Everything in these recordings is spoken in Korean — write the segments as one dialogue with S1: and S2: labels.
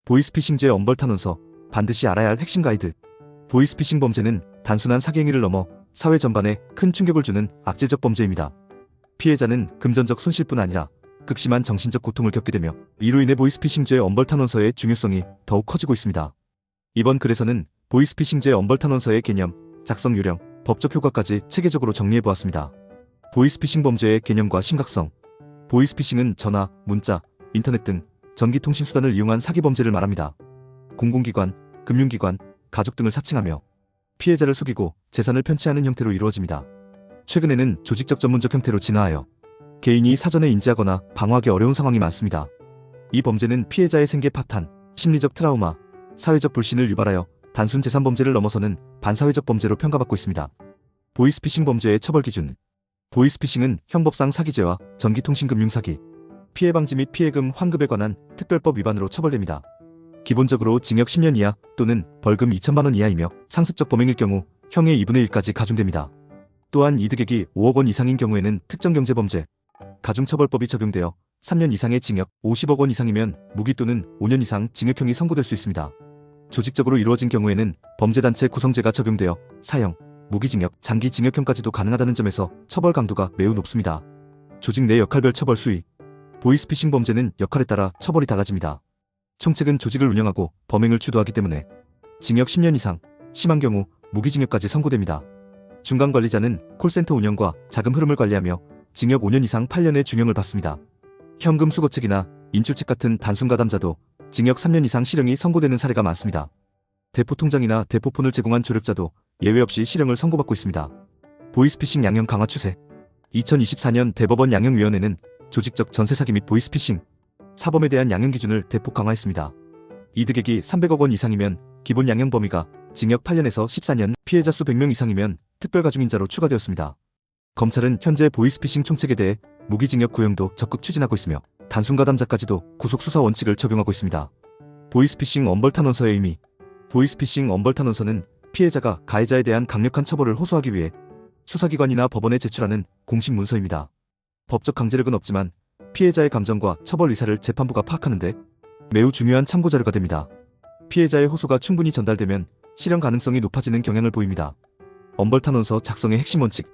S1: 보이스피싱죄 엄벌탄원서, 반드시 알아야 할 핵심 가이드. 보이스피싱 범죄는 단순한 사기 행위를 넘어 사회 전반에 큰 충격을 주는 악질적 범죄입니다. 피해자는 금전적 손실뿐 아니라 극심한 정신적 고통을 겪게 되며 이로 인해 보이스피싱죄 엄벌탄원서의 중요성이 더욱 커지고 있습니다. 이번 글에서는 보이스피싱죄 엄벌탄원서의 개념, 작성 요령, 법적 효과까지 체계적으로 정리해보았습니다. 보이스피싱 범죄의 개념과 심각성. 보이스피싱은 전화, 문자, 인터넷 등 전기통신수단을 이용한 사기 범죄를 말합니다. 공공기관, 금융기관, 가족 등을 사칭하며 피해자를 속이고 재산을 편취하는 형태로 이루어집니다. 최근에는 조직적 전문적 형태로 진화하여 개인이 사전에 인지하거나 방어하기 어려운 상황이 많습니다. 이 범죄는 피해자의 생계 파탄, 심리적 트라우마, 사회적 불신을 유발하여 단순 재산 범죄를 넘어서는 반사회적 범죄로 평가받고 있습니다. 보이스피싱 범죄의 처벌 기준. 보이스피싱은 형법상 사기죄와 전기통신금융사기, 피해 방지 및 피해금 환급에 관한 특별법 위반으로 처벌됩니다. 기본적으로 징역 10년 이하 또는 벌금 2천만 원 이하이며 상습적 범행일 경우 형의 2분의 1까지 가중됩니다. 또한 이득액이 5억 원 이상인 경우에는 특정경제범죄, 가중처벌법이 적용되어 3년 이상의 징역, 50억 원 이상이면 무기 또는 5년 이상 징역형이 선고될 수 있습니다. 조직적으로 이루어진 경우에는 범죄단체 구성죄가 적용되어 사형, 무기징역, 장기징역형까지도 가능하다는 점에서 처벌 강도가 매우 높습니다. 조직 내 역할별 처벌 수위. 보이스피싱 범죄는 역할에 따라 처벌이 달라집니다. 총책은 조직을 운영하고 범행을 주도하기 때문에 징역 10년 이상, 심한 경우 무기징역까지 선고됩니다. 중간관리자는 콜센터 운영과 자금 흐름을 관리하며 징역 5년 이상 8년의 중형을 받습니다. 현금 수거책이나 인출책 같은 단순 가담자도 징역 3년 이상 실형이 선고되는 사례가 많습니다. 대포통장이나 대포폰을 제공한 조력자도 예외 없이 실형을 선고받고 있습니다. 보이스피싱 양형 강화 추세. 2024년 대법원 양형위원회는 조직적 전세사기 및 보이스피싱 사범에 대한 양형 기준을 대폭 강화했습니다. 이득액이 300억 원 이상이면 기본 양형 범위가 징역 8년에서 14년, 피해자 수 100명 이상이면 특별가중인자로 추가되었습니다. 검찰은 현재 보이스피싱 총책에 대해 무기징역 구형도 적극 추진하고 있으며 단순 가담자까지도 구속수사 원칙을 적용하고 있습니다. 보이스피싱 엄벌탄원서의 의미. 보이스피싱 엄벌탄원서는 피해자가 가해자에 대한 강력한 처벌을 호소하기 위해 수사기관이나 법원에 제출하는 공식 문서입니다. 법적 강제력은 없지만 피해자의 감정과 처벌 의사를 재판부가 파악하는 데 매우 중요한 참고자료가 됩니다. 피해자의 호소가 충분히 전달되면 실형 가능성이 높아지는 경향을 보입니다. 엄벌탄원서 작성의 핵심 원칙.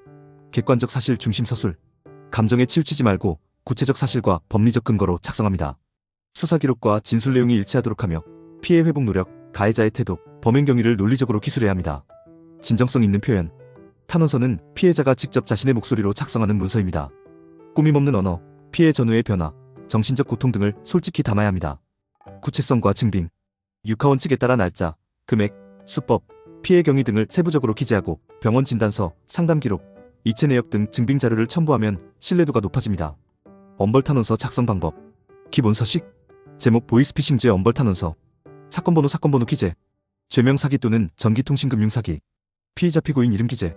S1: 객관적 사실 중심 서술. 감정에 치우치지 말고 구체적 사실과 법리적 근거로 작성합니다. 수사 기록과 진술 내용이 일치하도록 하며 피해 회복 노력, 가해자의 태도, 범행 경위를 논리적으로 기술해야 합니다. 진정성 있는 표현. 탄원서는 피해자가 직접 자신의 목소리로 작성하는 문서입니다. 꾸밈없는 언어, 피해 전후의 변화, 정신적 고통 등을 솔직히 담아야 합니다. 구체성과 증빙. 육하원칙에 따라 날짜, 금액, 수법, 피해 경위 등을 세부적으로 기재하고 병원 진단서, 상담 기록, 이체 내역 등 증빙 자료를 첨부하면 신뢰도가 높아집니다. 엄벌탄원서 작성 방법. 기본 서식. 제목 보이스피싱죄 엄벌탄원서. 사건번호 기재. 죄명 사기 또는 전기통신금융사기. 피의자 피고인 이름 기재.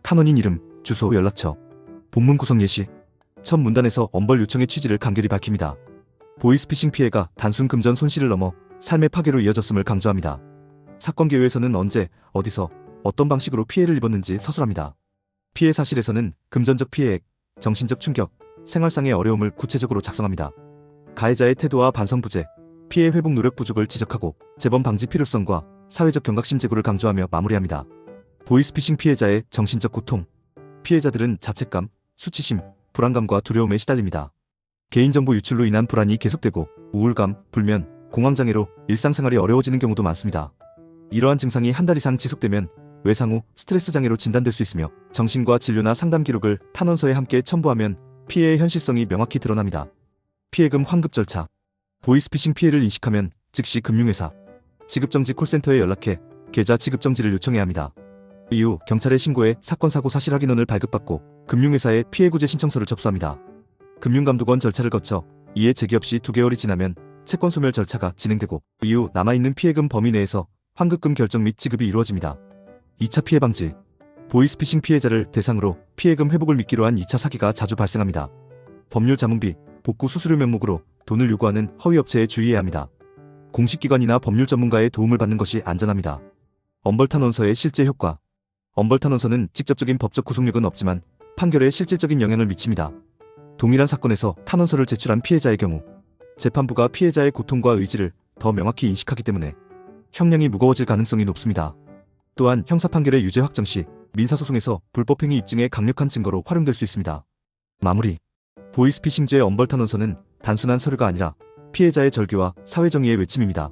S1: 탄원인 이름, 주소, 연락처. 본문 구성 예시. 첫 문단에서 엄벌 요청의 취지를 간결히 밝힙니다. 보이스피싱 피해가 단순 금전 손실을 넘어 삶의 파괴로 이어졌음을 강조합니다. 사건 개요에서는 언제, 어디서, 어떤 방식으로 피해를 입었는지 서술합니다. 피해 사실에서는 금전적 피해액, 정신적 충격, 생활상의 어려움을 구체적으로 작성합니다. 가해자의 태도와 반성부재, 피해 회복 노력 부족을 지적하고 재범 방지 필요성과 사회적 경각심 제고를 강조하며 마무리합니다. 보이스피싱 피해자의 정신적 고통. 피해자들은 자책감, 수치심, 불안감과 두려움에 시달립니다. 개인정보 유출로 인한 불안이 계속되고 우울감, 불면, 공황장애로 일상생활이 어려워지는 경우도 많습니다. 이러한 증상이 한 달 이상 지속되면 외상 후 스트레스 장애로 진단될 수 있으며 정신과 진료나 상담 기록을 탄원서에 함께 첨부하면 피해의 현실성이 명확히 드러납니다. 피해금 환급 절차. 보이스피싱 피해를 인식하면 즉시 금융회사, 지급정지 콜센터에 연락해 계좌 지급정지를 요청해야 합니다. 이후 경찰에 신고해 사건 사고 사실 확인원을 발급받고 금융회사에 피해구제 신청서를 접수합니다. 금융감독원 절차를 거쳐 이에 제기 없이 2개월이 지나면 채권 소멸 절차가 진행되고 이후 남아있는 피해금 범위 내에서 환급금 결정 및 지급이 이루어집니다. 2차 피해 방지. 보이스피싱 피해자를 대상으로 피해금 회복을 미끼로 한 2차 사기가 자주 발생합니다. 법률 자문비, 복구 수수료 명목으로 돈을 요구하는 허위 업체에 주의해야 합니다. 공식기관이나 법률 전문가의 도움을 받는 것이 안전합니다. 엄벌탄원서의 실제 효과. 엄벌탄원서는 직접적인 법적 구속력은 없지만 판결에 실질적인 영향을 미칩니다. 동일한 사건에서 탄원서를 제출한 피해자의 경우 재판부가 피해자의 고통과 의지를 더 명확히 인식하기 때문에 형량이 무거워질 가능성이 높습니다. 또한 형사 판결의 유죄 확정 시 민사소송에서 불법행위 입증의 강력한 증거로 활용될 수 있습니다. 마무리. 보이스피싱죄의 엄벌탄원서는 단순한 서류가 아니라 피해자의 절규와 사회정의의 외침입니다.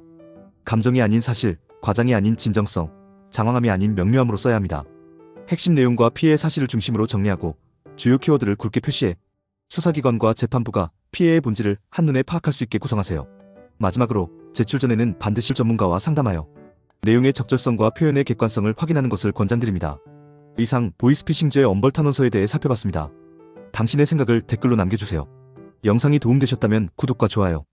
S1: 감정이 아닌 사실, 과장이 아닌 진정성, 장황함이 아닌 명료함으로 써야 합니다. 핵심 내용과 피해의 사실을 중심으로 정리하고 주요 키워드를 굵게 표시해 수사기관과 재판부가 피해의 본질을 한눈에 파악할 수 있게 구성하세요. 마지막으로 제출 전에는 반드시 전문가와 상담하여 내용의 적절성과 표현의 객관성을 확인하는 것을 권장드립니다. 이상 보이스피싱죄의 엄벌탄원서에 대해 살펴봤습니다. 당신의 생각을 댓글로 남겨주세요. 영상이 도움되셨다면 구독과 좋아요,